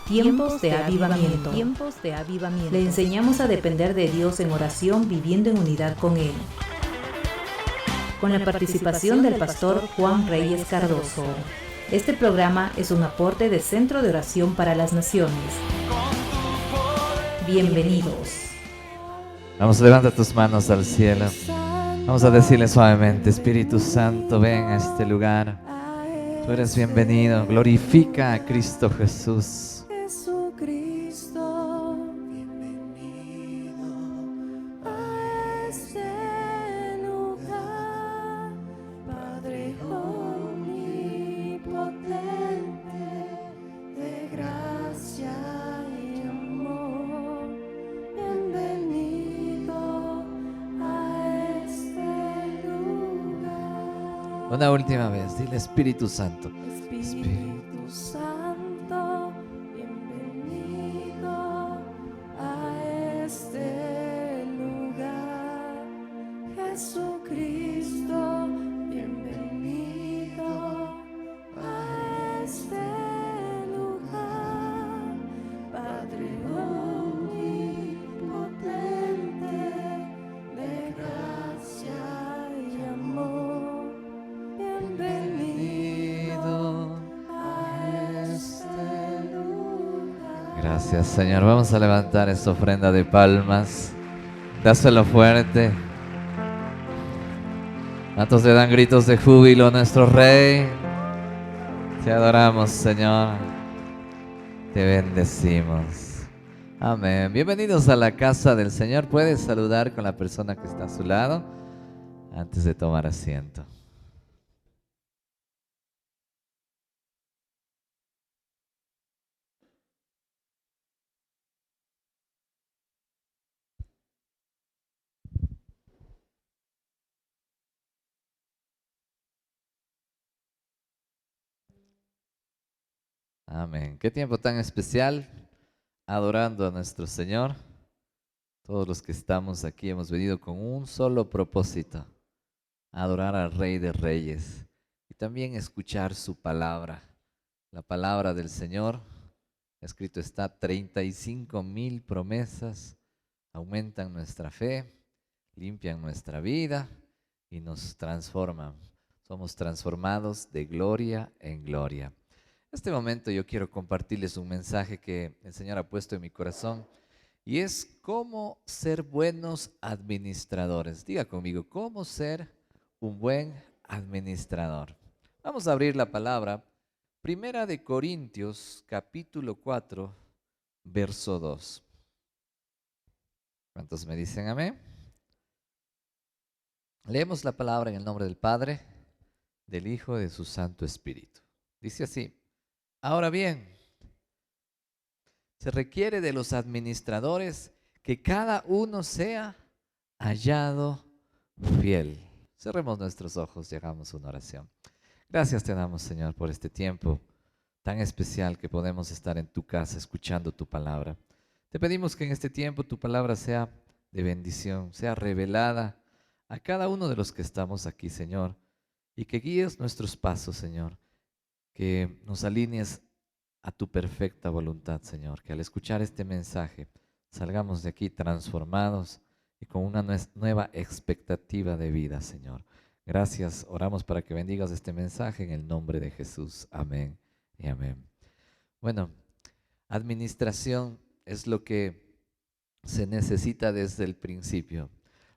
Tiempos de avivamiento. Le enseñamos a depender de Dios en oración, viviendo en unidad con Él. Con la participación del pastor Juan Reyes Cardoso. Este programa es un aporte de Centro de Oración para las Naciones. Bienvenidos. Vamos, levanta tus manos al cielo. Vamos a decirle suavemente: Espíritu Santo, ven a este lugar. Tú eres bienvenido. Glorifica a Cristo Jesús. Una última vez, dile: Espíritu Santo. Espíritu Santo, bienvenido a este lugar. Jesucristo, bienvenido a este lugar. Padre omnipotente, de gracia y amor. Bienvenido a este lugar. Gracias, Señor. Vamos a levantar esta ofrenda de palmas. Dáselo fuerte. ¿Cuántos le dan gritos de júbilo a nuestro Rey? Te adoramos, Señor. Te bendecimos. Amén. Bienvenidos a la casa del Señor. Puedes saludar con la persona que está a su lado antes de tomar asiento. Amén. Qué tiempo tan especial adorando a nuestro Señor. Todos los que estamos aquí hemos venido con un solo propósito: adorar al Rey de Reyes y también escuchar su palabra. La palabra del Señor, escrito está: 35,000 promesas aumentan nuestra fe, limpian nuestra vida y nos transforman. Somos transformados de gloria en gloria. En este momento yo quiero compartirles un mensaje que el Señor ha puesto en mi corazón, y es cómo ser buenos administradores. Diga conmigo: cómo ser un buen administrador. Vamos a abrir la palabra. Primera de Corintios, capítulo 4, verso 2. ¿Cuántos me dicen amén? Leemos la palabra en el nombre del Padre, del Hijo y de su Santo Espíritu. Dice así: ahora bien, se requiere de los administradores que cada uno sea hallado fiel. Cerremos nuestros ojos y hagamos una oración. Gracias te damos, Señor, por este tiempo tan especial que podemos estar en tu casa escuchando tu palabra. Te pedimos que en este tiempo tu palabra sea de bendición, sea revelada a cada uno de los que estamos aquí, Señor, y que guíes nuestros pasos, Señor, que nos alinees a tu perfecta voluntad, Señor, que al escuchar este mensaje salgamos de aquí transformados y con una nueva expectativa de vida, Señor. Gracias, oramos para que bendigas este mensaje en el nombre de Jesús. Amén y amén. Bueno, administración es lo que se necesita desde el principio.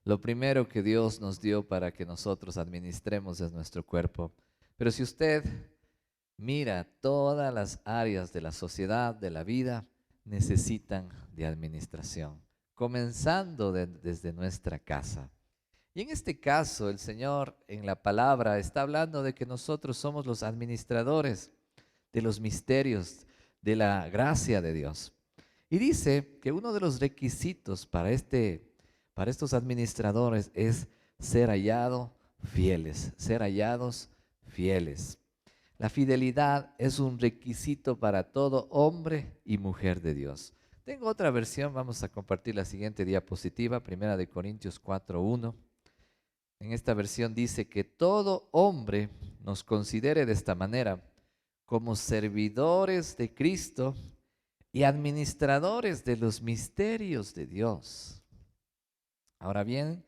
Lo primero que Dios nos dio para que nosotros administremos es nuestro cuerpo. Pero si usted mira, todas las áreas de la sociedad, de la vida, necesitan de administración, comenzando desde nuestra casa. Y en este caso, el Señor en la palabra está hablando de que nosotros somos los administradores de los misterios de la gracia de Dios. Y dice que uno de los requisitos para estos administradores es ser hallados fieles. La fidelidad es un requisito para todo hombre y mujer de Dios. Tengo otra versión, vamos a compartir la siguiente diapositiva, Primera de Corintios 4:1. En esta versión dice que todo hombre nos considere de esta manera: como servidores de Cristo y administradores de los misterios de Dios. Ahora bien,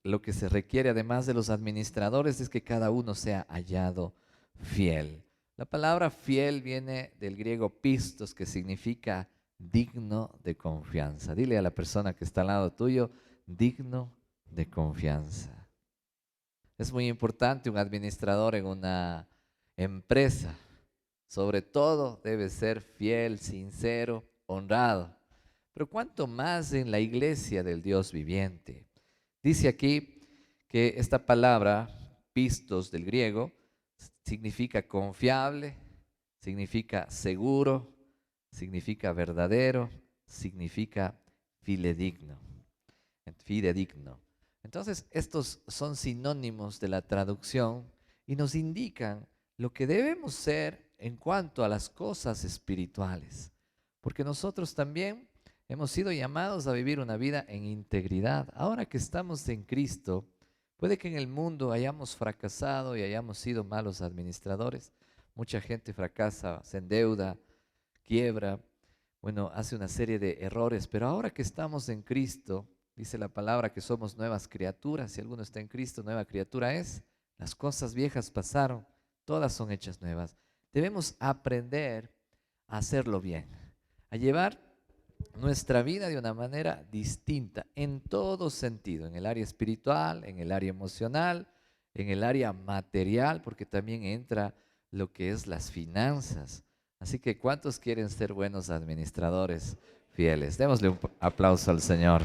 lo que se requiere además de los administradores es que cada uno sea hallado fiel. La palabra fiel viene del griego pistos, que significa digno de confianza. Dile a la persona que está al lado tuyo, digno de confianza. Es muy importante un administrador en una empresa. Sobre todo debe ser fiel, sincero, honrado. Pero cuánto más en la iglesia del Dios viviente. Dice aquí que esta palabra, pistos del griego, significa confiable, significa seguro, significa verdadero, significa fidedigno. Fidedigno. Entonces, estos son sinónimos de la traducción y nos indican lo que debemos ser en cuanto a las cosas espirituales. Porque nosotros también hemos sido llamados a vivir una vida en integridad. Ahora que estamos en Cristo, puede que en el mundo hayamos fracasado y hayamos sido malos administradores. Mucha gente fracasa, se endeuda, quiebra, hace una serie de errores. Pero ahora que estamos en Cristo, dice la palabra que somos nuevas criaturas. Si alguno está en Cristo, nueva criatura es. Las cosas viejas pasaron, todas son hechas nuevas. Debemos aprender a hacerlo bien, a llevar nuestra vida de una manera distinta en todo sentido, en el área espiritual, en el área emocional, en el área material, porque también entra lo que es las finanzas. Así que ¿cuántos quieren ser buenos administradores fieles? Démosle un aplauso al Señor.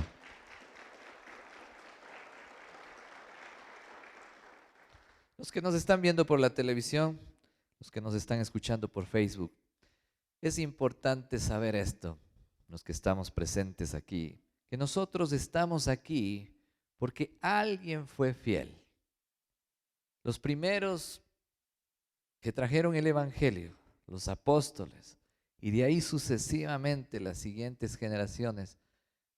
Los que nos están viendo por la televisión, los que nos están escuchando por Facebook, es importante saber esto. Los que estamos presentes aquí, que nosotros estamos aquí porque alguien fue fiel. Los primeros que trajeron el evangelio, los apóstoles, y de ahí sucesivamente las siguientes generaciones,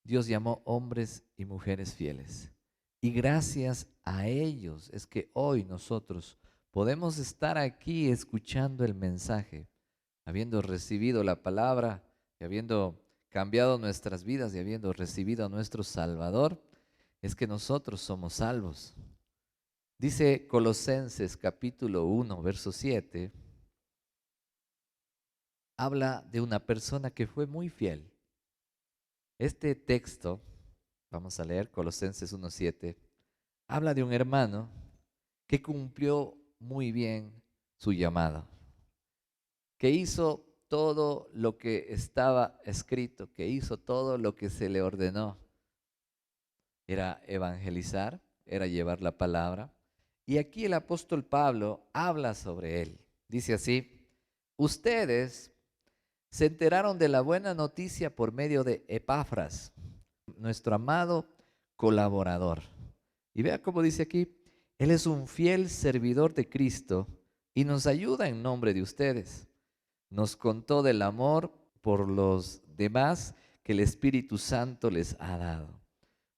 Dios llamó hombres y mujeres fieles. Y gracias a ellos es que hoy nosotros podemos estar aquí escuchando el mensaje, habiendo recibido la palabra y habiendo cambiado nuestras vidas y habiendo recibido a nuestro Salvador, es que nosotros somos salvos. Dice Colosenses capítulo 1, verso 7, habla de una persona que fue muy fiel. Este texto, vamos a leer Colosenses 1:7, habla de un hermano que cumplió muy bien su llamado, que hizo todo lo que estaba escrito, que hizo todo lo que se le ordenó. Era evangelizar, era llevar la palabra. Y aquí el apóstol Pablo habla sobre él. Dice así: ustedes se enteraron de la buena noticia por medio de Epafras, nuestro amado colaborador. Y vea cómo dice aquí: él es un fiel servidor de Cristo y nos ayuda en nombre de ustedes. Nos contó del amor por los demás que el Espíritu Santo les ha dado.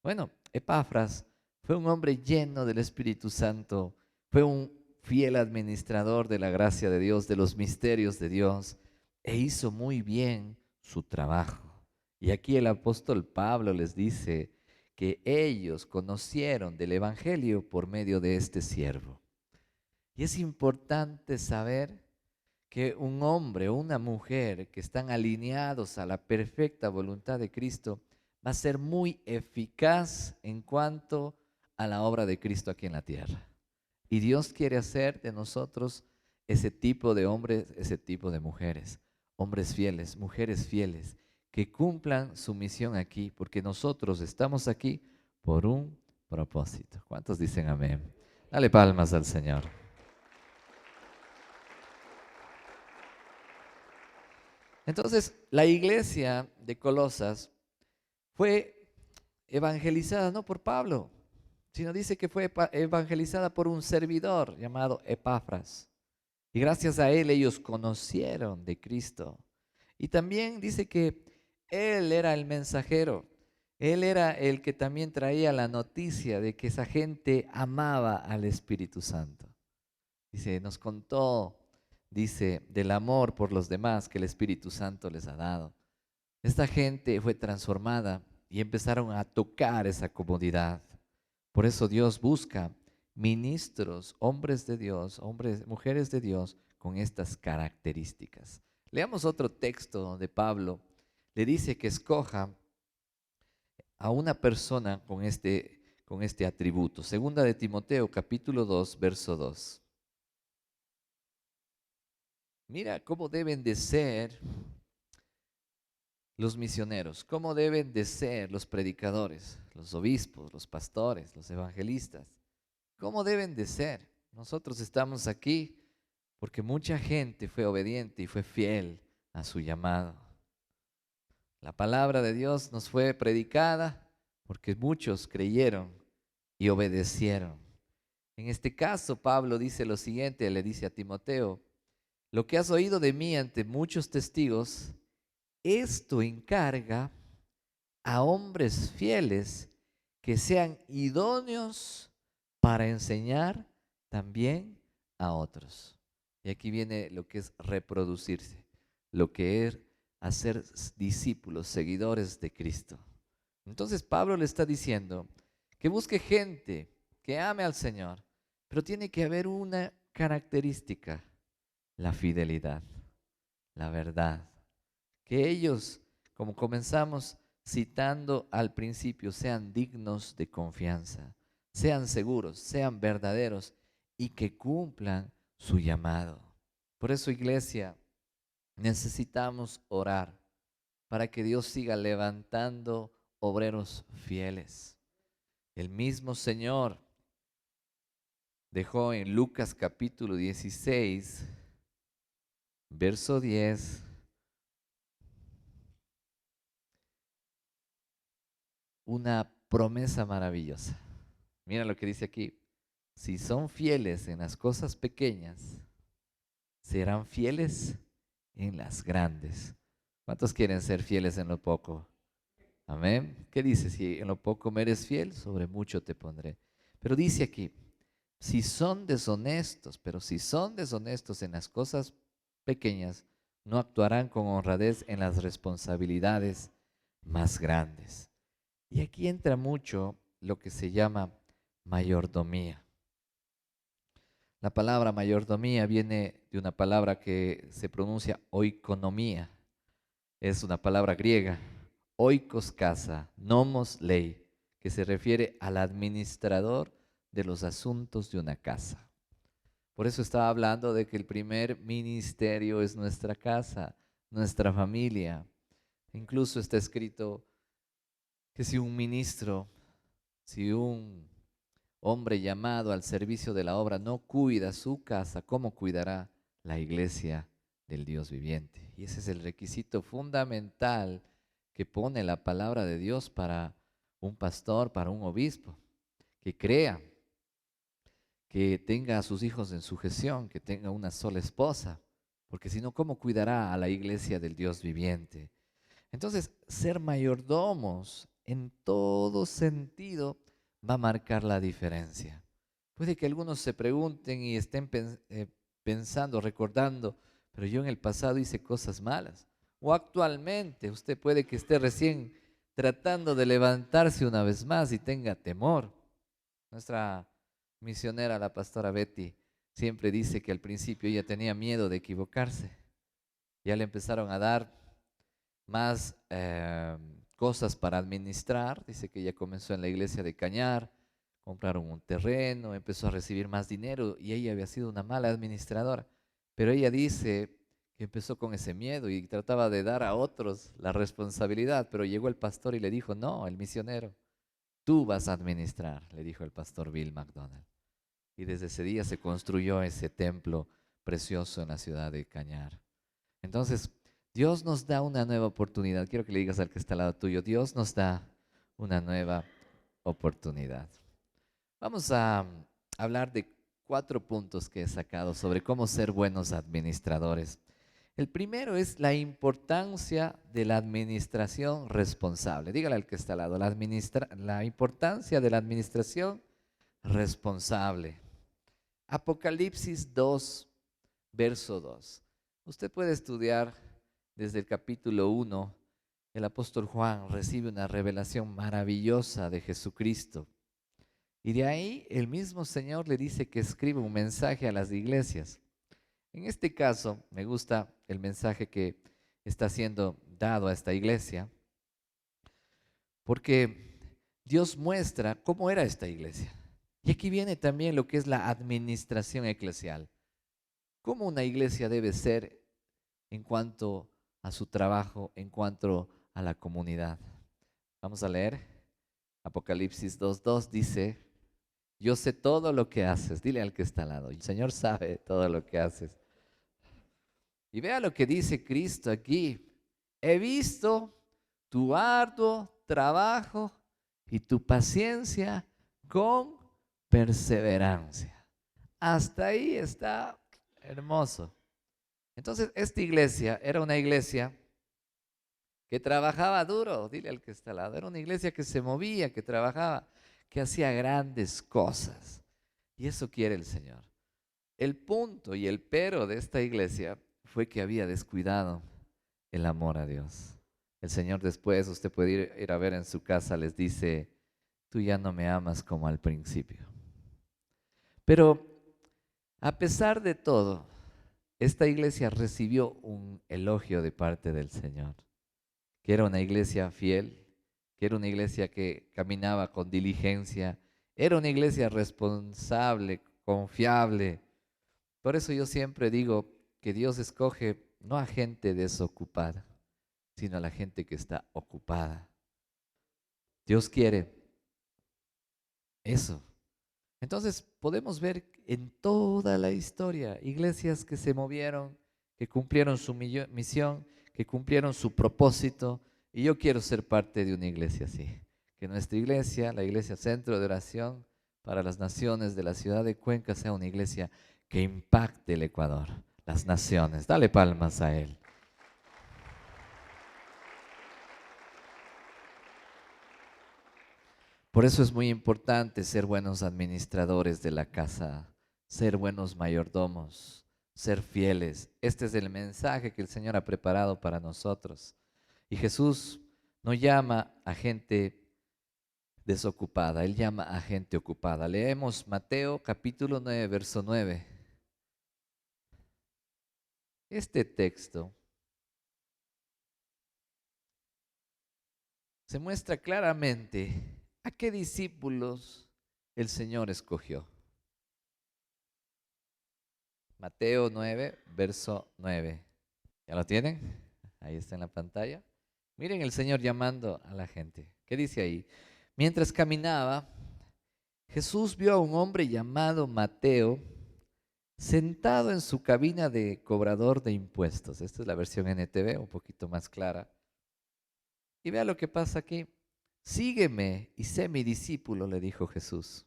Bueno, Epafras fue un hombre lleno del Espíritu Santo, fue un fiel administrador de la gracia de Dios, de los misterios de Dios, e hizo muy bien su trabajo. Y aquí el apóstol Pablo les dice que ellos conocieron del Evangelio por medio de este siervo. Y es importante saber que un hombre o una mujer que están alineados a la perfecta voluntad de Cristo va a ser muy eficaz en cuanto a la obra de Cristo aquí en la tierra. Y Dios quiere hacer de nosotros ese tipo de hombres, ese tipo de mujeres, hombres fieles, mujeres fieles, que cumplan su misión aquí, porque nosotros estamos aquí por un propósito. ¿Cuántos dicen amén? Dale palmas al Señor. Entonces, la iglesia de Colosas fue evangelizada no por Pablo, sino dice que fue evangelizada por un servidor llamado Epafras. Y gracias a él ellos conocieron de Cristo. Y también dice que él era el mensajero. Él era el que también traía la noticia de que esa gente amaba al Espíritu Santo. Dice, nos contó dice, del amor por los demás que el Espíritu Santo les ha dado. Esta gente fue transformada y empezaron a tocar esa comodidad. Por eso Dios busca ministros, hombres de Dios, hombres, mujeres de Dios con estas características. Leamos otro texto donde Pablo le dice que escoja a una persona con este atributo. Segunda de Timoteo, capítulo 2, verso 2. Mira cómo deben de ser los misioneros, cómo deben de ser los predicadores, los obispos, los pastores, los evangelistas, cómo deben de ser. Nosotros estamos aquí porque mucha gente fue obediente y fue fiel a su llamado. La palabra de Dios nos fue predicada porque muchos creyeron y obedecieron. En este caso, Pablo dice lo siguiente, le dice a Timoteo, lo que has oído de mí ante muchos testigos, esto encarga a hombres fieles que sean idóneos para enseñar también a otros. Y aquí viene lo que es reproducirse, lo que es hacer discípulos, seguidores de Cristo. Entonces Pablo le está diciendo que busque gente que ame al Señor, pero tiene que haber una característica, la fidelidad, la verdad. Que ellos, como comenzamos citando al principio, sean dignos de confianza, sean seguros, sean verdaderos y que cumplan su llamado. Por eso, iglesia, necesitamos orar para que Dios siga levantando obreros fieles. El mismo Señor dejó en Lucas capítulo 16, verso 10, una promesa maravillosa. Mira lo que dice aquí. Si son fieles en las cosas pequeñas, serán fieles en las grandes. ¿Cuántos quieren ser fieles en lo poco? Amén. ¿Qué dice? Si en lo poco me eres fiel, sobre mucho te pondré. Pero dice aquí, si son deshonestos, pero si son deshonestos en las cosas pequeñas, no actuarán con honradez en las responsabilidades más grandes. Y aquí entra mucho lo que se llama mayordomía. La palabra mayordomía viene de una palabra que se pronuncia oikonomía. Es una palabra griega, oikos casa, nomos ley, que se refiere al administrador de los asuntos de una casa. Por eso estaba hablando de que el primer ministerio es nuestra casa, nuestra familia. Incluso está escrito que si un ministro, si un hombre llamado al servicio de la obra no cuida su casa, ¿cómo cuidará la iglesia del Dios viviente? Y ese es el requisito fundamental que pone la palabra de Dios para un pastor, para un obispo, que crea, que tenga a sus hijos en sujeción, que tenga una sola esposa, porque si no, ¿cómo cuidará a la iglesia del Dios viviente? Entonces, ser mayordomos en todo sentido va a marcar la diferencia. Puede que algunos se pregunten y estén pensando, recordando, pero yo en el pasado hice cosas malas. O actualmente usted puede que esté recién tratando de levantarse una vez más y tenga temor. Nuestra misionera, la pastora Betty, siempre dice que al principio ella tenía miedo de equivocarse. Ya le empezaron a dar más cosas para administrar. Dice que ella comenzó en la iglesia de Cañar, compraron un terreno, empezó a recibir más dinero y ella había sido una mala administradora. Pero ella dice que empezó con ese miedo y trataba de dar a otros la responsabilidad, pero llegó el pastor y le dijo, no, el misionero, tú vas a administrar, le dijo el pastor Bill McDonald. Y desde ese día se construyó ese templo precioso en la ciudad de Cañar. Entonces, Dios nos da una nueva oportunidad. Quiero que le digas al que está al lado tuyo, Dios nos da una nueva oportunidad. Vamos a hablar de 4 puntos que he sacado sobre cómo ser buenos administradores. El primero es la importancia de la administración responsable. Dígale al que está al lado, la importancia de la administración responsable. Apocalipsis 2, verso 2. Usted puede estudiar desde el capítulo 1. El apóstol Juan recibe una revelación maravillosa de Jesucristo. Y de ahí el mismo Señor le dice que escriba un mensaje a las iglesias. En este caso, me gusta el mensaje que está siendo dado a esta iglesia, porque Dios muestra cómo era esta iglesia. Y aquí viene también lo que es la administración eclesial. Cómo una iglesia debe ser en cuanto a su trabajo, en cuanto a la comunidad. Vamos a leer. Apocalipsis 2:2 dice: yo sé todo lo que haces. Dile al que está al lado: el Señor sabe todo lo que haces. Y vea lo que dice Cristo aquí: he visto tu arduo trabajo y tu paciencia con perseverancia. Hasta ahí está hermoso. Entonces, esta iglesia era una iglesia que trabajaba duro. Dile al que está al lado: era una iglesia que se movía, que trabajaba, que hacía grandes cosas. Y eso quiere el Señor. El punto y el pero de esta iglesia fue que había descuidado el amor a Dios. El Señor después, usted puede ir a ver en su casa, les dice: tú ya no me amas como al principio. Pero a pesar de todo, esta iglesia recibió un elogio de parte del Señor, que era una iglesia fiel, que era una iglesia que caminaba con diligencia, era una iglesia responsable, confiable. Por eso yo siempre digo que Dios escoge no a gente desocupada, sino a la gente que está ocupada. Dios quiere eso. Entonces podemos ver en toda la historia iglesias que se movieron, que cumplieron su misión, que cumplieron su propósito. Y yo quiero ser parte de una iglesia así. Que nuestra iglesia, la iglesia Centro de Oración para las Naciones de la ciudad de Cuenca, sea una iglesia que impacte el Ecuador, las naciones. Dale palmas a Él. Por eso es muy importante ser buenos administradores de la casa, ser buenos mayordomos, ser fieles. Este es el mensaje que el Señor ha preparado para nosotros. Y Jesús no llama a gente desocupada, Él llama a gente ocupada. Leemos Mateo capítulo 9, verso 9. Este texto se muestra claramente a qué discípulos el Señor escogió. Mateo 9, verso 9. ¿Ya lo tienen? Ahí está en la pantalla. Miren el Señor llamando a la gente. ¿Qué dice ahí? Mientras caminaba, Jesús vio a un hombre llamado Mateo sentado en su cabina de cobrador de impuestos. Esta es la versión NTV, un poquito más clara. Y vea lo que pasa aquí. Sígueme y sé mi discípulo, le dijo Jesús.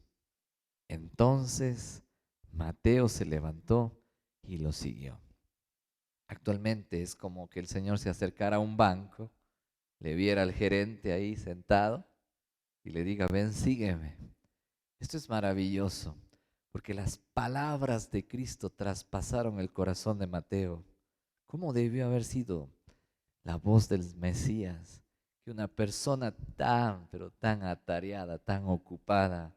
Entonces Mateo se levantó y lo siguió. Actualmente es como que el Señor se acercara a un banco, le viera al gerente ahí sentado y le diga: ven, sígueme. Esto es maravilloso, porque las palabras de Cristo traspasaron el corazón de Mateo. ¿Cómo debió haber sido la voz del Mesías? Que una persona tan, pero tan atareada, tan ocupada,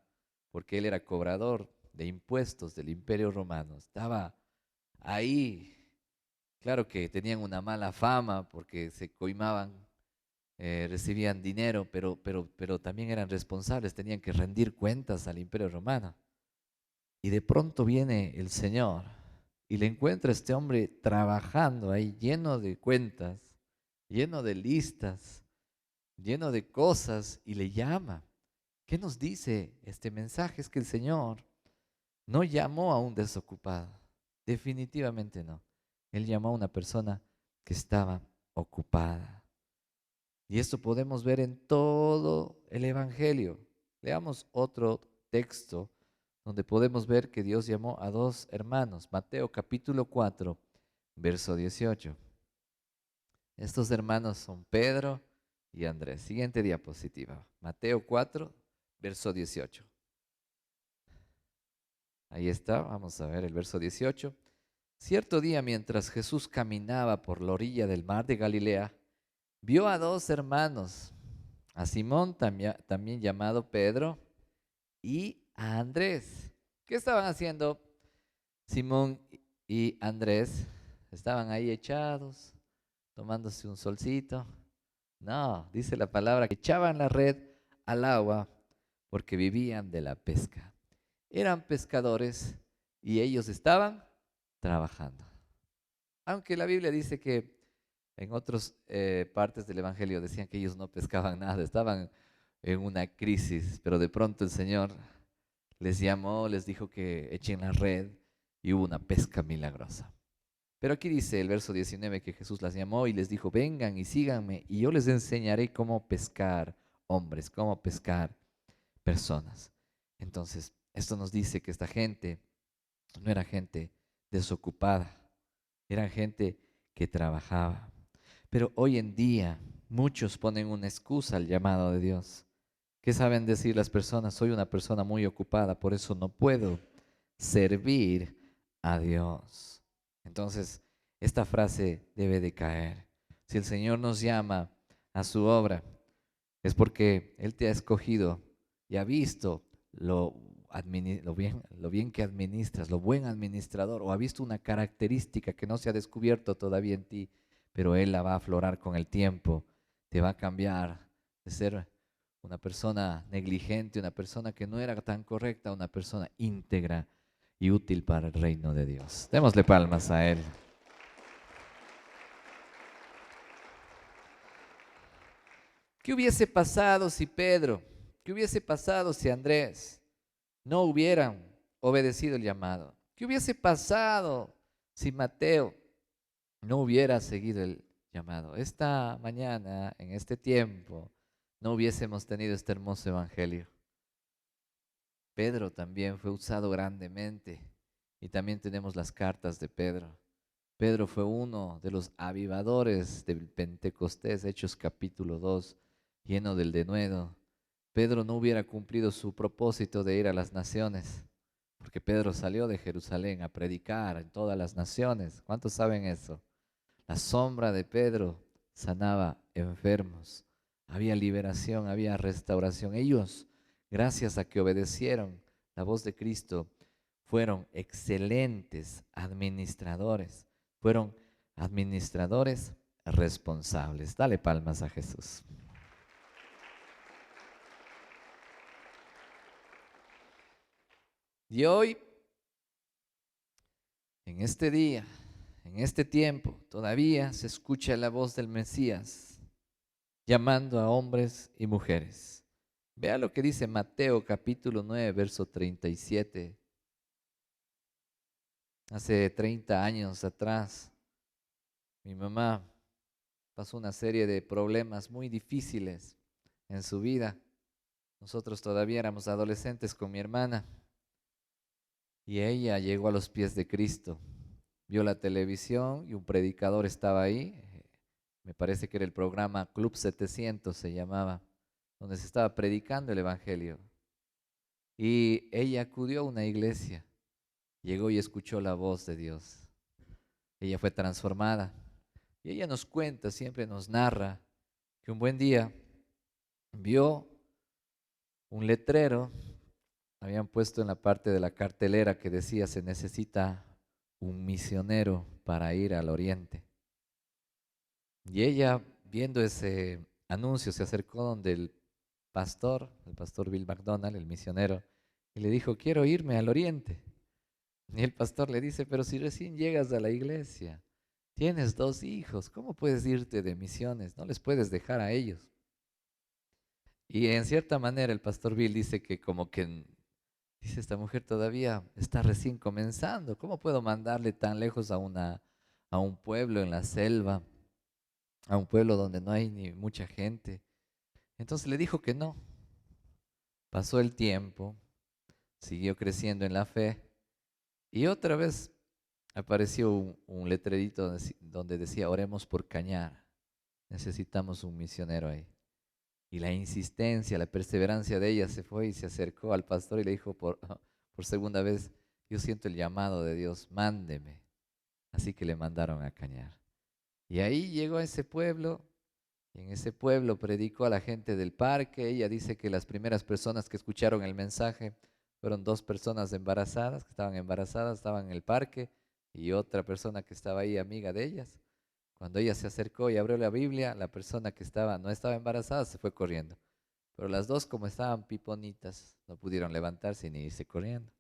porque él era cobrador de impuestos del Imperio Romano, estaba ahí. Claro que tenían una mala fama porque se coimaban, recibían dinero, pero también eran responsables, tenían que rendir cuentas al Imperio Romano. Y de pronto viene el Señor y le encuentra a este hombre trabajando ahí, lleno de cuentas, lleno de listas, lleno de cosas, y le llama. ¿Qué nos dice este mensaje? Es que el Señor no llamó a un desocupado, definitivamente no. Él llamó a una persona que estaba ocupada. Y esto podemos ver en todo el Evangelio. Leamos otro texto donde podemos ver que Dios llamó a dos hermanos. Mateo capítulo 4, verso 18. Estos hermanos son Pedro y Andrés. Siguiente diapositiva. Mateo 4, verso 18. Ahí está, vamos a ver el verso 18. Cierto día, mientras Jesús caminaba por la orilla del mar de Galilea, vio a dos hermanos, a Simón, también llamado Pedro, y a Andrés. ¿Qué estaban haciendo Simón y Andrés? Estaban ahí echados, tomándose un solcito. No, dice la palabra que echaban la red al agua porque vivían de la pesca. Eran pescadores y ellos estaban trabajando. Aunque la Biblia dice que en otras partes del Evangelio decían que ellos no pescaban nada, estaban en una crisis, pero de pronto el Señor les llamó, les dijo que echen la red y hubo una pesca milagrosa. Pero aquí dice el verso 19 que Jesús las llamó y les dijo, vengan y síganme y yo les enseñaré cómo pescar hombres, cómo pescar personas. Entonces, esto nos dice que esta gente no era gente desocupada, eran gente que trabajaba. Pero hoy en día muchos ponen una excusa al llamado de Dios. ¿Qué saben decir las personas? Soy una persona muy ocupada, por eso no puedo servir a Dios. Entonces, esta frase debe de caer. Si el Señor nos llama a su obra, es porque Él te ha escogido y ha visto lo bien que administras, lo buen administrador, o ha visto una característica que no se ha descubierto todavía en ti, pero Él la va a aflorar con el tiempo, te va a cambiar de ser una persona negligente, una persona que no era tan correcta, una persona íntegra y útil para el reino de Dios. Démosle palmas a Él. ¿Qué hubiese pasado si Pedro, qué hubiese pasado si Andrés no hubieran obedecido el llamado? ¿Qué hubiese pasado si Mateo no hubiera seguido el llamado? Esta mañana, en este tiempo, no hubiésemos tenido este hermoso evangelio. Pedro también fue usado grandemente y también tenemos las cartas de Pedro. Pedro fue uno de los avivadores del Pentecostés, Hechos capítulo 2, lleno del denuedo. Pedro no hubiera cumplido su propósito de ir a las naciones, porque Pedro salió de Jerusalén a predicar en todas las naciones. ¿Cuántos saben eso? La sombra de Pedro sanaba enfermos, había liberación, había restauración. Ellos, gracias a que obedecieron la voz de Cristo, fueron excelentes administradores, fueron administradores responsables. Dale palmas a Jesús. Y hoy, en este día, en este tiempo, todavía se escucha la voz del Mesías llamando a hombres y mujeres. Vea lo que dice Mateo capítulo 9, verso 37. Hace 30 años atrás, mi mamá pasó una serie de problemas muy difíciles en su vida. Nosotros todavía éramos adolescentes con mi hermana. Y ella llegó a los pies de Cristo. Vio la televisión y un predicador estaba ahí. Me parece que era el programa Club 700 se llamaba, donde se estaba predicando el evangelio. Y ella acudió a una iglesia. Llegó y escuchó la voz de Dios. Ella fue transformada. Y ella nos cuenta, siempre nos narra, que un buen día vio un letrero. Habían puesto en la parte de la cartelera que decía se necesita un misionero para ir al oriente. Y ella, viendo ese anuncio, se acercó donde el pastor Bill McDonald, el misionero, y le dijo, quiero irme al oriente. Y el pastor le dice, pero si recién llegas a la iglesia, tienes 2 hijos, ¿cómo puedes irte de misiones? No les puedes dejar a ellos. Y en cierta manera el pastor Bill dice que como que dice, esta mujer todavía está recién comenzando. ¿Cómo puedo mandarle tan lejos a un pueblo en la selva, a un pueblo donde no hay ni mucha gente? Entonces le dijo que no. Pasó el tiempo, siguió creciendo en la fe y otra vez apareció un letrerito donde decía, oremos por Cañar. Necesitamos un misionero ahí. Y la insistencia, la perseverancia de ella se fue y se acercó al pastor y le dijo por segunda vez, yo siento el llamado de Dios, mándeme. Así que le mandaron a cañar. Y ahí llegó a ese pueblo, y en ese pueblo predicó a la gente del parque. Ella dice que las primeras personas que escucharon el mensaje fueron 2 personas embarazadas, que estaban en el parque, y otra persona que estaba ahí, amiga de ellas. Cuando ella se acercó y abrió la Biblia, la persona que no estaba embarazada se fue corriendo. Pero las dos, como estaban piponitas, no pudieron levantarse ni irse corriendo.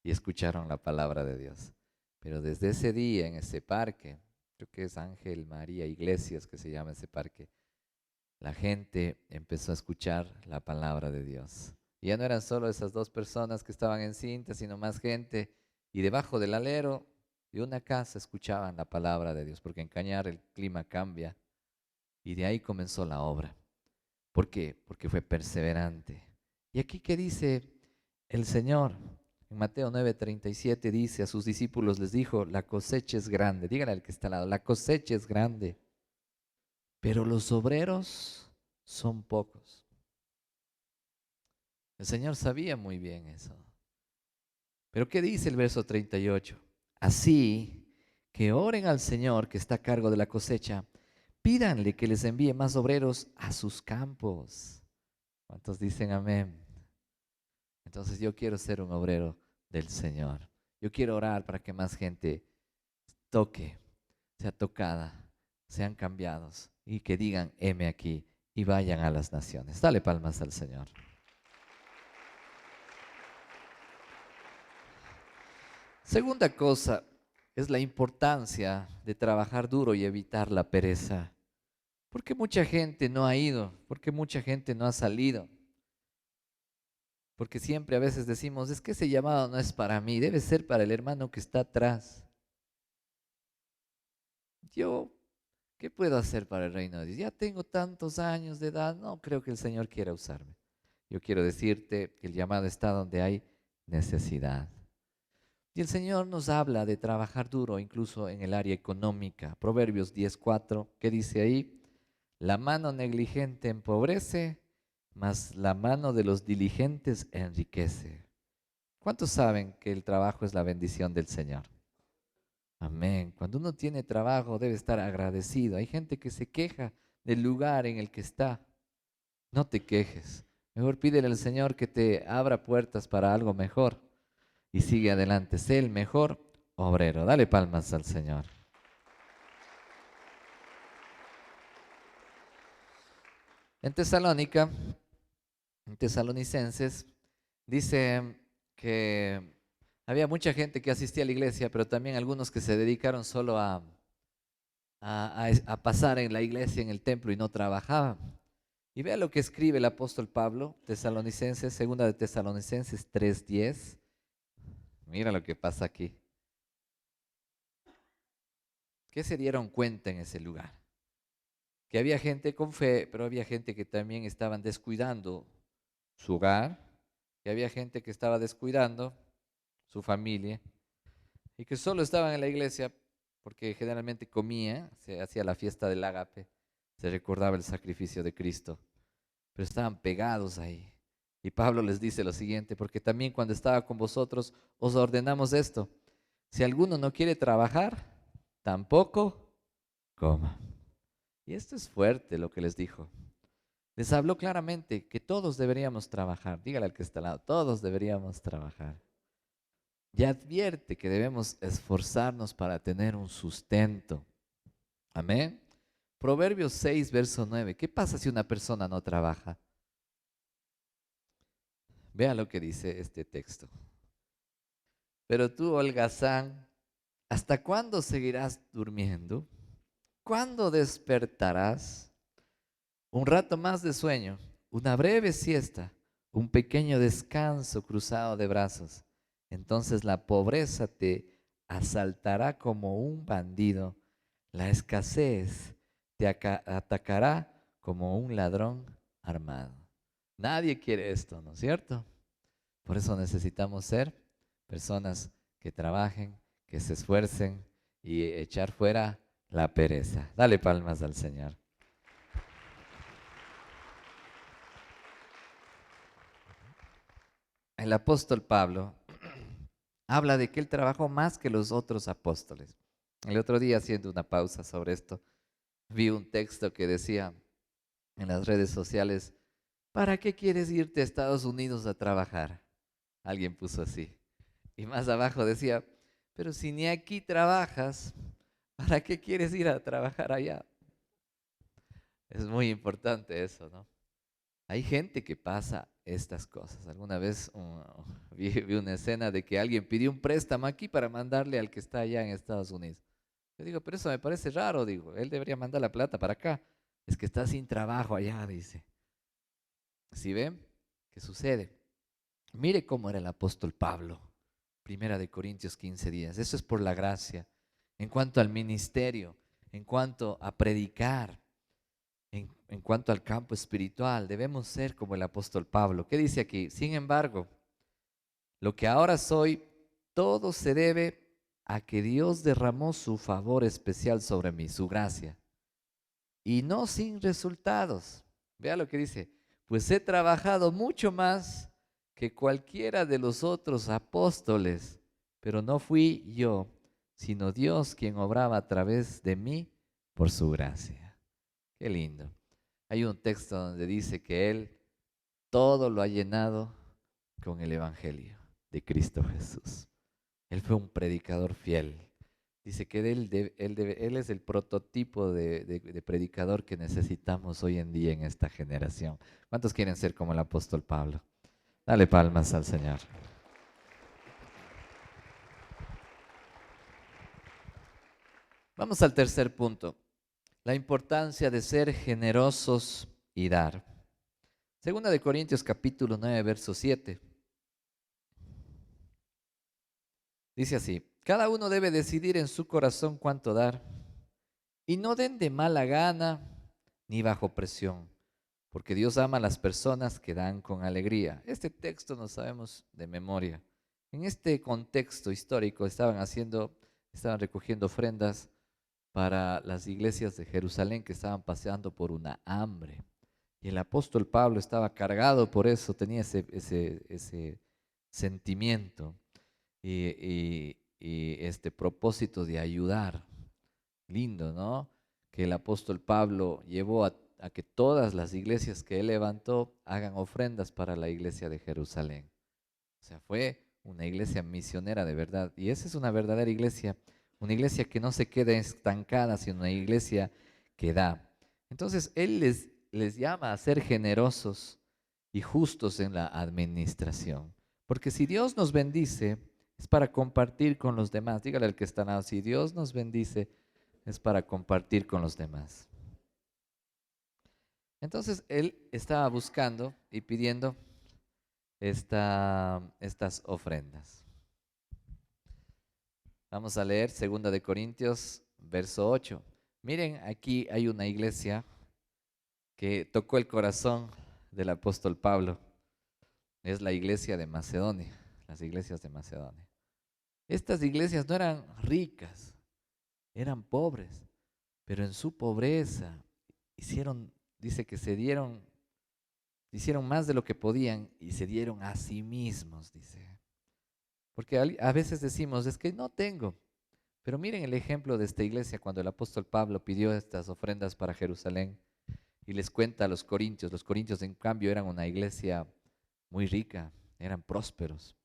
Y escucharon la palabra de Dios. Pero desde ese día en ese parque, creo que es Ángel María Iglesias que se llama ese parque, la gente empezó a escuchar la palabra de Dios. Y ya no eran solo esas 2 personas que estaban encintas, sino más gente. Y debajo del alero de una casa escuchaban la palabra de Dios, porque en Cañar el clima cambia. Y de ahí comenzó la obra. ¿Por qué? Porque fue perseverante. ¿Y aquí qué dice el Señor? En Mateo 9:37 dice a sus discípulos, les dijo, la cosecha es grande. Díganle al que está al lado, la cosecha es grande, pero los obreros son pocos. El Señor sabía muy bien eso. Pero ¿qué dice el verso 38? Así que oren al Señor que está a cargo de la cosecha, pídanle que les envíe más obreros a sus campos. ¿Cuántos dicen amén? Entonces yo quiero ser un obrero del Señor. Yo quiero orar para que más gente toque, sea tocada, sean cambiados y que digan, heme aquí y vayan a las naciones. Dale palmas al Señor. Segunda cosa es la importancia de trabajar duro y evitar la pereza. Porque mucha gente no ha ido, porque mucha gente no ha salido. Porque siempre a veces decimos, es que ese llamado no es para mí, debe ser para el hermano que está atrás. Yo, ¿qué puedo hacer para el reino de Dios? Ya tengo tantos años de edad, no creo que el Señor quiera usarme. Yo quiero decirte que el llamado está donde hay necesidad. Y el Señor nos habla de trabajar duro, incluso en el área económica. Proverbios 10:4, ¿qué dice ahí? La mano negligente empobrece, mas la mano de los diligentes enriquece. ¿Cuántos saben que el trabajo es la bendición del Señor? Amén. Cuando uno tiene trabajo debe estar agradecido. Hay gente que se queja del lugar en el que está. No te quejes. Mejor pídele al Señor que te abra puertas para algo mejor. Y sigue adelante. Sé el mejor obrero. Dale palmas al Señor. En Tesalónica, en Tesalonicenses, dice que había mucha gente que asistía a la iglesia, pero también algunos que se dedicaron solo a pasar en la iglesia, en el templo y no trabajaban. Y vea lo que escribe el apóstol Pablo, Tesalonicenses, segunda de Tesalonicenses 3:10. Mira lo que pasa aquí. ¿Qué se dieron cuenta en ese lugar? Que había gente con fe, pero había gente que también estaban descuidando su hogar, que había gente que estaba descuidando su familia y que solo estaban en la iglesia porque generalmente comía, se hacía la fiesta del ágape, se recordaba el sacrificio de Cristo, pero estaban pegados ahí. Y Pablo les dice lo siguiente, porque también cuando estaba con vosotros os ordenamos esto, si alguno no quiere trabajar, tampoco coma. Y esto es fuerte lo que les dijo. Les habló claramente que todos deberíamos trabajar. Dígale al que está al lado, todos deberíamos trabajar. Y advierte que debemos esforzarnos para tener un sustento. Amén. Proverbios 6, verso 9. ¿Qué pasa si una persona no trabaja? Vea lo que dice este texto. Pero tú, holgazán, ¿hasta cuándo seguirás durmiendo? ¿Cuándo despertarás? Un rato más de sueño, una breve siesta, un pequeño descanso cruzado de brazos. Entonces la pobreza te asaltará como un bandido, la escasez te atacará como un ladrón armado. Nadie quiere esto, ¿no es cierto? Por eso necesitamos ser personas que trabajen, que se esfuercen y echar fuera la pereza. Dale palmas al Señor. El apóstol Pablo habla de que él trabajó más que los otros apóstoles. El otro día, haciendo una pausa sobre esto, vi un texto que decía en las redes sociales: ¿para qué quieres irte a Estados Unidos a trabajar? Alguien puso así. Y más abajo decía: pero si ni aquí trabajas, ¿para qué quieres ir a trabajar allá? Es muy importante eso, ¿no? Hay gente que pasa estas cosas. Alguna vez vi una escena de que alguien pidió un préstamo aquí para mandarle al que está allá en Estados Unidos. Yo digo, pero eso me parece raro, digo, él debería mandar la plata para acá. Es que está sin trabajo allá, dice. ¿Sí ven? ¿Qué sucede? Mire cómo era el apóstol Pablo. Primera de Corintios 15:10. Eso es por la gracia. En cuanto al ministerio, en cuanto a predicar, en cuanto al campo espiritual, debemos ser como el apóstol Pablo. ¿Qué dice aquí? Sin embargo, lo que ahora soy, todo se debe a que Dios derramó su favor especial sobre mí, su gracia, y no sin resultados. Vea lo que dice: pues he trabajado mucho más que cualquiera de los otros apóstoles, pero no fui yo, sino Dios quien obraba a través de mí por su gracia. Qué lindo. Hay un texto donde dice que Él todo lo ha llenado con el Evangelio de Cristo Jesús. Él fue un predicador fiel. Dice que él es el prototipo de predicador que necesitamos hoy en día en esta generación. ¿Cuántos quieren ser como el apóstol Pablo? Dale palmas al Señor. Vamos al tercer punto. La importancia de ser generosos y dar. Segunda de Corintios capítulo 9, verso 7. Dice así: cada uno debe decidir en su corazón cuánto dar, y no den de mala gana ni bajo presión, porque Dios ama a las personas que dan con alegría. Este texto no sabemos de memoria. En este contexto histórico estaban recogiendo ofrendas para las iglesias de Jerusalén que estaban pasando por una hambre. Y el apóstol Pablo estaba cargado por eso, tenía ese sentimiento y este propósito de ayudar. Lindo, ¿no? Que el apóstol Pablo llevó a que todas las iglesias que él levantó hagan ofrendas para la iglesia de Jerusalén. O sea, fue una iglesia misionera de verdad. Y esa es una verdadera iglesia, una iglesia que no se queda estancada, sino una iglesia que da. Entonces, él les llama a ser generosos y justos en la administración. Porque si Dios nos bendice, es para compartir con los demás. Dígale al que está al lado: si Dios nos bendice, es para compartir con los demás. Entonces, él estaba buscando y pidiendo estas ofrendas. Vamos a leer 2 de Corintios, verso 8. Miren, aquí hay una iglesia que tocó el corazón del apóstol Pablo. Es la iglesia de Macedonia, las iglesias de Macedonia. Estas iglesias no eran ricas, eran pobres, pero en su pobreza dice que hicieron más de lo que podían y se dieron a sí mismos, dice. Porque a veces decimos, es que no tengo. Pero miren el ejemplo de esta iglesia cuando el apóstol Pablo pidió estas ofrendas para Jerusalén y les cuenta a los corintios. Los corintios, en cambio, eran una iglesia muy rica, eran prósperos.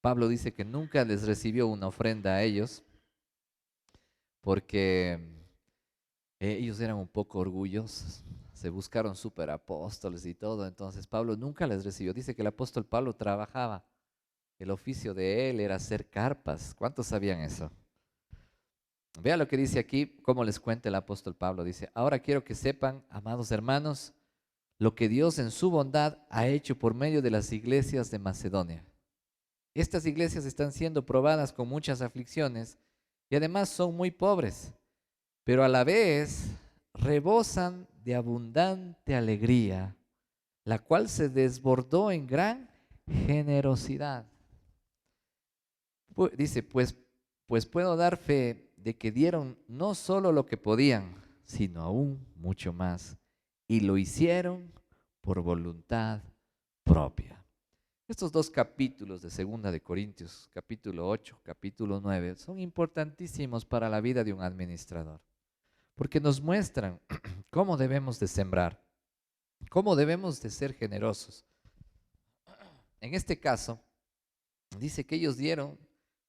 Pablo dice que nunca les recibió una ofrenda a ellos porque ellos eran un poco orgullosos. Se buscaron superapóstoles y todo, entonces Pablo nunca les recibió. Dice que el apóstol Pablo trabajaba. El oficio de él era hacer carpas. ¿Cuántos sabían eso? Vea lo que dice aquí, cómo les cuenta el apóstol Pablo. Dice: ahora quiero que sepan, amados hermanos, lo que Dios en su bondad ha hecho por medio de las iglesias de Macedonia. Estas iglesias están siendo probadas con muchas aflicciones y además son muy pobres, pero a la vez rebosan de abundante alegría, la cual se desbordó en gran generosidad. Dice, pues puedo dar fe de que dieron no solo lo que podían, sino aún mucho más, y lo hicieron por voluntad propia. Estos dos capítulos de Segunda de Corintios, capítulo 8, capítulo 9, son importantísimos para la vida de un administrador, porque nos muestran cómo debemos de sembrar, cómo debemos de ser generosos. En este caso, dice que ellos dieron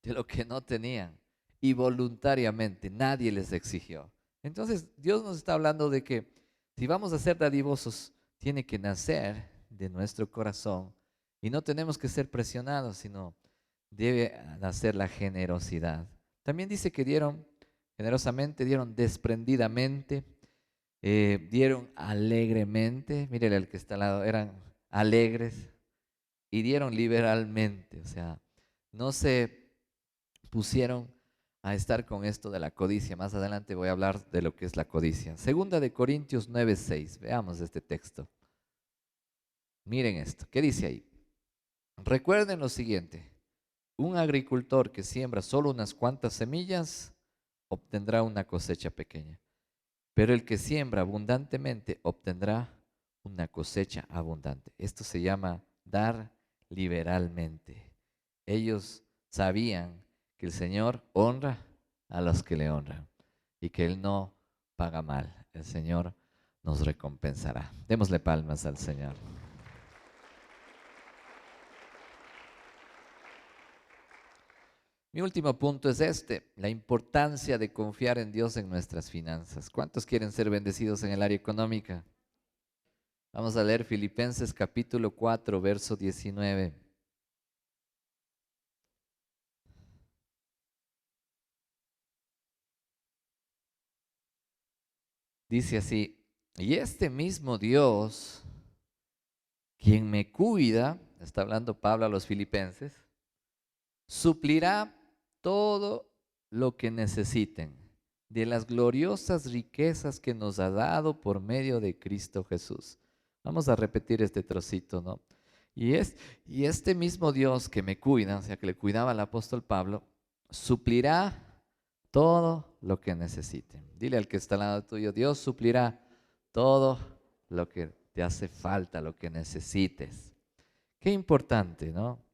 de lo que no tenían y voluntariamente, nadie les exigió. Entonces, Dios nos está hablando de que si vamos a ser dadivosos, tiene que nacer de nuestro corazón y no tenemos que ser presionados, sino debe nacer la generosidad. También dice que dieron generosamente, dieron desprendidamente, dieron alegremente. Mírele al que está al lado, eran alegres y dieron liberalmente. O sea, no se pusieron a estar con esto de la codicia. Más adelante voy a hablar de lo que es la codicia. Segunda de Corintios 9:6. Veamos este texto. Miren esto. ¿Qué dice ahí? Recuerden lo siguiente. Un agricultor que siembra solo unas cuantas semillas obtendrá una cosecha pequeña. Pero el que siembra abundantemente obtendrá una cosecha abundante. Esto se llama dar liberalmente. Ellos sabían que el Señor honra a los que le honran y que Él no paga mal. El Señor nos recompensará. Démosle palmas al Señor. Mi último punto es este, la importancia de confiar en Dios en nuestras finanzas. ¿Cuántos quieren ser bendecidos en el área económica? Vamos a leer Filipenses capítulo 4, verso 19. Dice así, y este mismo Dios, quien me cuida, está hablando Pablo a los filipenses, suplirá todo lo que necesiten de las gloriosas riquezas que nos ha dado por medio de Cristo Jesús. Vamos a repetir este trocito, ¿no? Y este mismo Dios que me cuida, o sea, que le cuidaba al apóstol Pablo, suplirá todo lo que necesiten. Dile al que está al lado tuyo, Dios suplirá todo lo que te hace falta, lo que necesites. Qué importante, ¿no?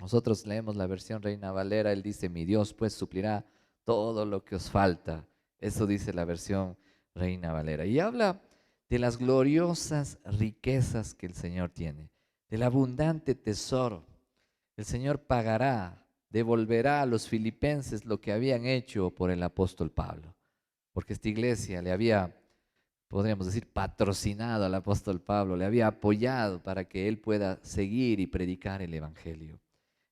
Nosotros leemos la versión Reina Valera, él dice, mi Dios pues suplirá todo lo que os falta. Eso dice la versión Reina Valera. Y habla de las gloriosas riquezas que el Señor tiene, del abundante tesoro. El Señor pagará, devolverá a los filipenses lo que habían hecho por el apóstol Pablo. Porque esta iglesia le había, podríamos decir, patrocinado al apóstol Pablo, le había apoyado para que él pueda seguir y predicar el evangelio.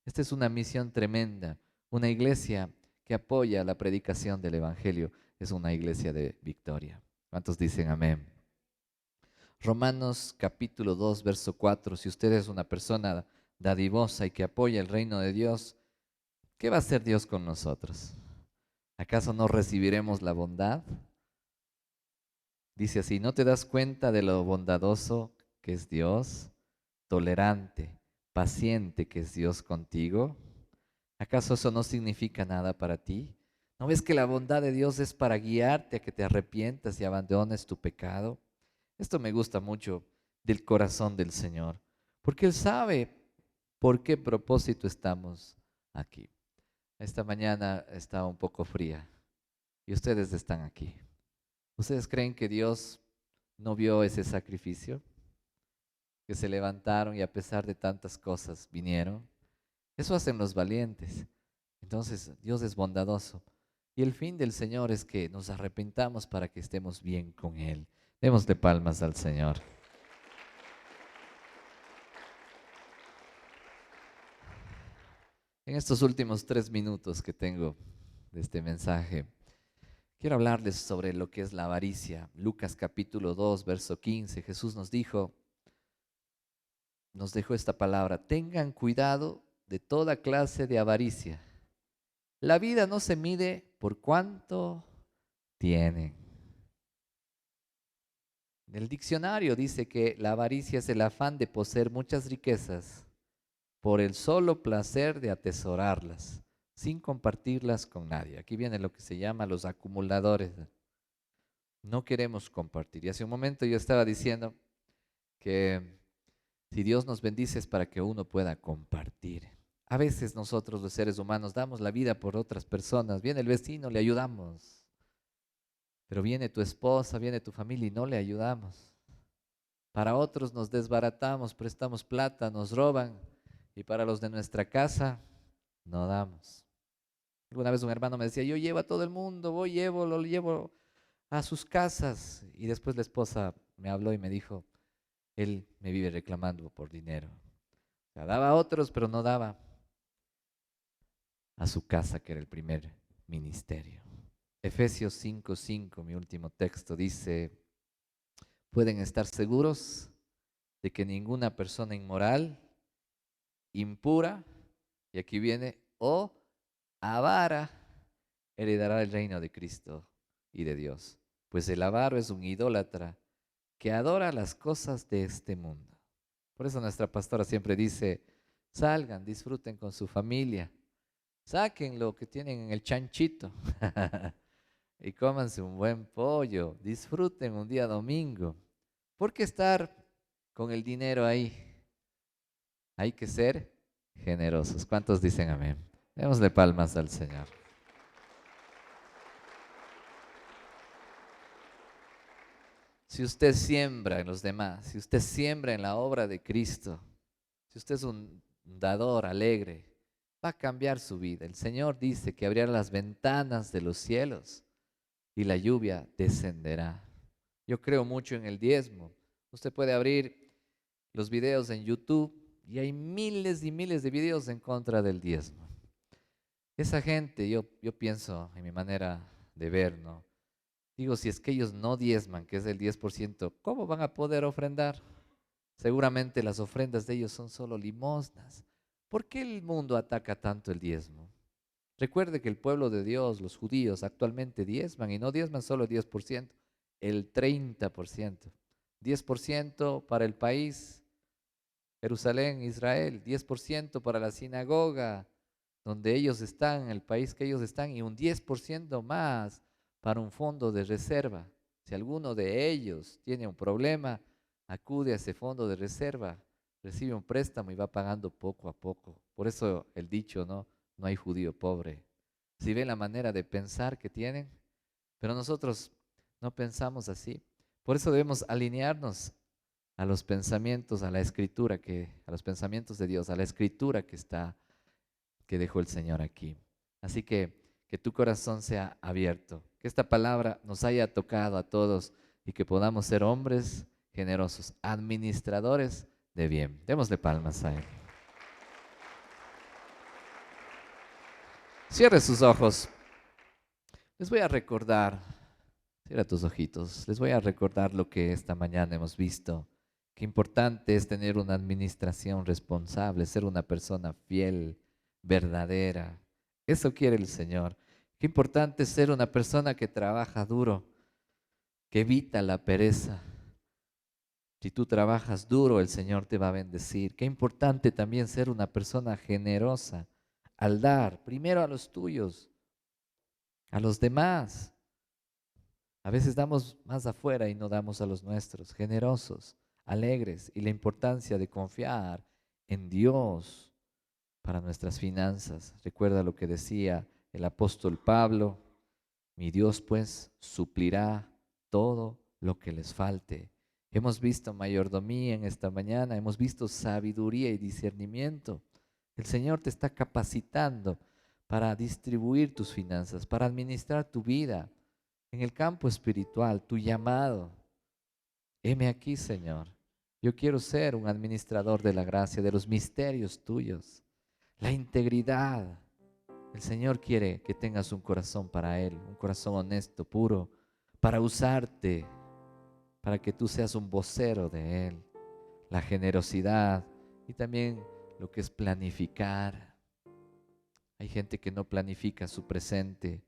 Esta es una misión tremenda. Una iglesia que apoya la predicación del evangelio es una iglesia de victoria. ¿Cuántos dicen amén? Romanos capítulo 2, verso 4. Si usted es una persona dadivosa y que apoya el reino de Dios, ¿qué va a hacer Dios con nosotros? ¿Acaso no recibiremos la bondad? Dice así, ¿no te das cuenta de lo bondadoso que es Dios? Tolerante, paciente que es Dios contigo. ¿Acaso eso no significa nada para ti? ¿No ves que la bondad de Dios es para guiarte a que te arrepientas y abandones tu pecado? Esto me gusta mucho del corazón del Señor, porque Él sabe por qué propósito estamos aquí. Esta mañana está un poco fría y ustedes están aquí. ¿Ustedes creen que Dios no vio ese sacrificio? Que se levantaron y a pesar de tantas cosas vinieron. Eso hacen los valientes. Entonces Dios es bondadoso. Y el fin del Señor es que nos arrepentamos para que estemos bien con Él. Démosle palmas al Señor. En estos últimos 3 minutos que tengo de este mensaje, quiero hablarles sobre lo que es la avaricia. Lucas capítulo 2, verso 15, Jesús nos dejó esta palabra, tengan cuidado de toda clase de avaricia. La vida no se mide por cuánto tienen. En el diccionario dice que la avaricia es el afán de poseer muchas riquezas por el solo placer de atesorarlas, sin compartirlas con nadie. Aquí viene lo que se llama los acumuladores. No queremos compartir. Y hace un momento yo estaba diciendo que Si Dios nos bendice es para que uno pueda compartir. A veces nosotros los seres humanos damos la vida por otras personas. Viene el vecino, le ayudamos. Pero viene tu esposa, viene tu familia y no le ayudamos. Para otros nos desbaratamos, prestamos plata, nos roban. Y para los de nuestra casa, no damos. Alguna vez un hermano me decía, yo llevo a todo el mundo, lo llevo a sus casas. Y después la esposa me habló y me dijo, él me vive reclamando por dinero. O sea, daba a otros, pero no daba a su casa, que era el primer ministerio. Efesios 5:5, mi último texto, dice, pueden estar seguros de que ninguna persona inmoral, impura, y aquí viene, o avara, heredará el reino de Cristo y de Dios. Pues el avaro es un idólatra que adora las cosas de este mundo. Por eso nuestra pastora siempre dice, salgan, disfruten con su familia, saquen lo que tienen en el chanchito y cómanse un buen pollo, disfruten un día domingo. ¿Por qué estar con el dinero ahí? Hay que ser generosos. ¿Cuántos dicen amén? Démosle palmas al Señor. Si usted siembra en los demás, si usted siembra en la obra de Cristo, si usted es un dador alegre, va a cambiar su vida. El Señor dice que abrirá las ventanas de los cielos y la lluvia descenderá. Yo creo mucho en el diezmo. Usted puede abrir los videos en YouTube y hay miles y miles de videos en contra del diezmo. Esa gente, yo pienso en mi manera de ver, ¿no? Digo, si es que ellos no diezman, que es el 10%, ¿cómo van a poder ofrendar? Seguramente las ofrendas de ellos son solo limosnas. ¿Por qué el mundo ataca tanto el diezmo? Recuerde que el pueblo de Dios, los judíos, actualmente diezman y no diezman solo el 10%, el 30%. 10% para el país, Jerusalén, Israel, 10% para la sinagoga, donde ellos están, en el país que ellos están, y un 10% más para un fondo de reserva. Si alguno de ellos tiene un problema, acude a ese fondo de reserva, recibe un préstamo y va pagando poco a poco. Por eso el dicho, ¿no? No hay judío pobre. Si ven la manera de pensar que tienen, pero nosotros no pensamos así. Por eso debemos alinearnos a los pensamientos, a la escritura, a los pensamientos de Dios, a la escritura que dejó el Señor aquí. Así que tu corazón sea abierto, que esta palabra nos haya tocado a todos y que podamos ser hombres generosos, administradores de bien. Démosle palmas a Él. Cierre sus ojos. Les voy a recordar, cierra tus ojitos, les voy a recordar lo que esta mañana hemos visto. Qué importante es tener una administración responsable, ser una persona fiel, verdadera. Eso quiere el Señor. Qué importante es ser una persona que trabaja duro, que evita la pereza. Si tú trabajas duro, el Señor te va a bendecir. Qué importante también ser una persona generosa al dar, primero a los tuyos, a los demás. A veces damos más afuera y no damos a los nuestros, generosos, alegres, y la importancia de confiar en Dios para nuestras finanzas. Recuerda lo que decía el apóstol Pablo, mi Dios pues suplirá todo lo que les falte. Hemos visto mayordomía en esta mañana, hemos visto sabiduría y discernimiento. El Señor te está capacitando para distribuir tus finanzas, para administrar tu vida en el campo espiritual, tu llamado. Heme aquí, Señor. Yo quiero ser un administrador de la gracia, de los misterios tuyos. La integridad. El Señor quiere que tengas un corazón para Él, un corazón honesto, puro, para usarte, para que tú seas un vocero de Él. La generosidad y también lo que es planificar. Hay gente que no planifica su presente,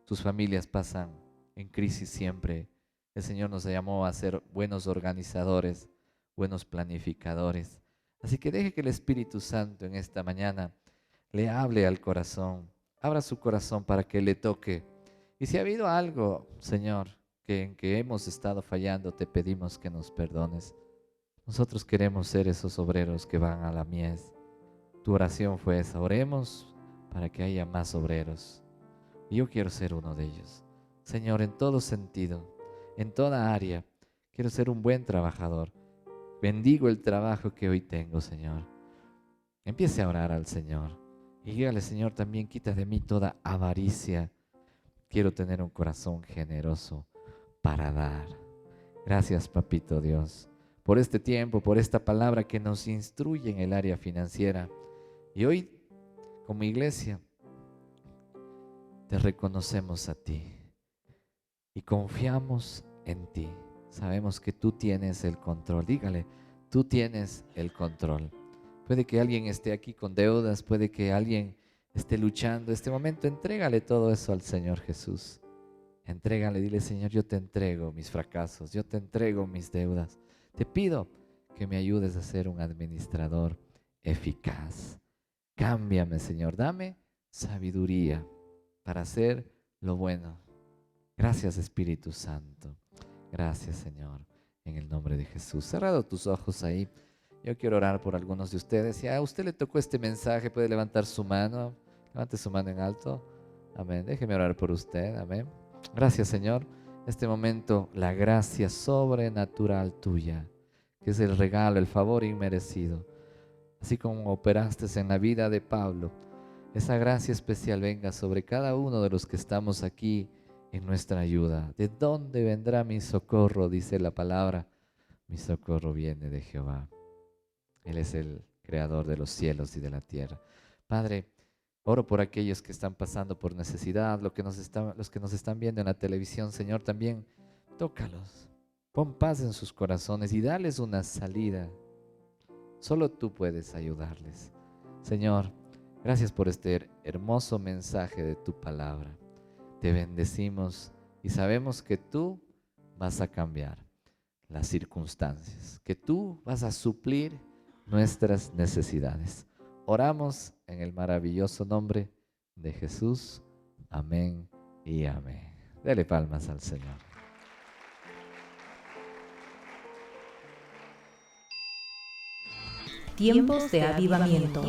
sus familias pasan en crisis siempre. El Señor nos llamó a ser buenos organizadores, buenos planificadores. Así que deje que el Espíritu Santo en esta mañana le hable al corazón. Abra su corazón para que le toque. Y si ha habido algo, Señor, en que hemos estado fallando, te pedimos que nos perdones. Nosotros queremos ser esos obreros que van a la mies. Tu oración fue esa: oremos para que haya más obreros. Y yo quiero ser uno de ellos. Señor, en todo sentido, en toda área, quiero ser un buen trabajador. Bendigo el trabajo que hoy tengo, Señor. Empiece a orar al Señor y dígale: Señor, también quita de mí toda avaricia. Quiero tener un corazón generoso para dar. Gracias, Papito Dios, por este tiempo, por esta palabra que nos instruye en el área financiera. Y hoy, como iglesia, te reconocemos a ti y confiamos en ti. Sabemos que tú tienes el control. Dígale: tú tienes el control. Puede que alguien esté aquí con deudas, puede que alguien esté luchando. Este momento, entrégale todo eso al Señor Jesús. Entrégale, dile: Señor, yo te entrego mis fracasos, yo te entrego mis deudas. Te pido que me ayudes a ser un administrador eficaz. Cámbiame, Señor, dame sabiduría para hacer lo bueno. Gracias, Espíritu Santo. Gracias, Señor, en el nombre de Jesús. Cerrado tus ojos ahí. Yo quiero orar por algunos de ustedes. Si a usted le tocó este mensaje, puede levantar su mano. Levante su mano en alto. Amén. Déjeme orar por usted. Amén. Gracias, Señor. En este momento, la gracia sobrenatural tuya, que es el regalo, el favor inmerecido. Así como operaste en la vida de Pablo, esa gracia especial venga sobre cada uno de los que estamos aquí en nuestra ayuda. ¿De dónde vendrá mi socorro? Dice la palabra. Mi socorro viene de Jehová. Él es el creador de los cielos y de la tierra. Padre, oro por aquellos que están pasando por necesidad, los que nos están viendo en la televisión. Señor, también tócalos. Pon paz en sus corazones y dales una salida. Solo tú puedes ayudarles. Señor, gracias por este hermoso mensaje de tu palabra. Te bendecimos y sabemos que tú vas a cambiar las circunstancias, que tú vas a suplir nuestras necesidades. Oramos en el maravilloso nombre de Jesús. Amén y amén. Dele palmas al Señor. Tiempos de avivamiento.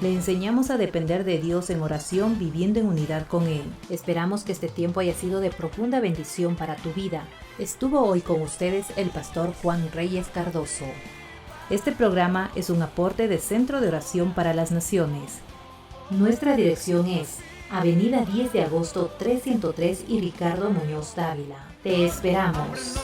Le enseñamos a depender de Dios en oración, viviendo en unidad con Él. Esperamos que este tiempo haya sido de profunda bendición para tu vida. Estuvo hoy con ustedes el pastor Juan Reyes Cardoso. Este programa es un aporte de Centro de Oración para las Naciones. Nuestra dirección es Avenida 10 de Agosto 303 y Ricardo Muñoz Dávila. Te esperamos.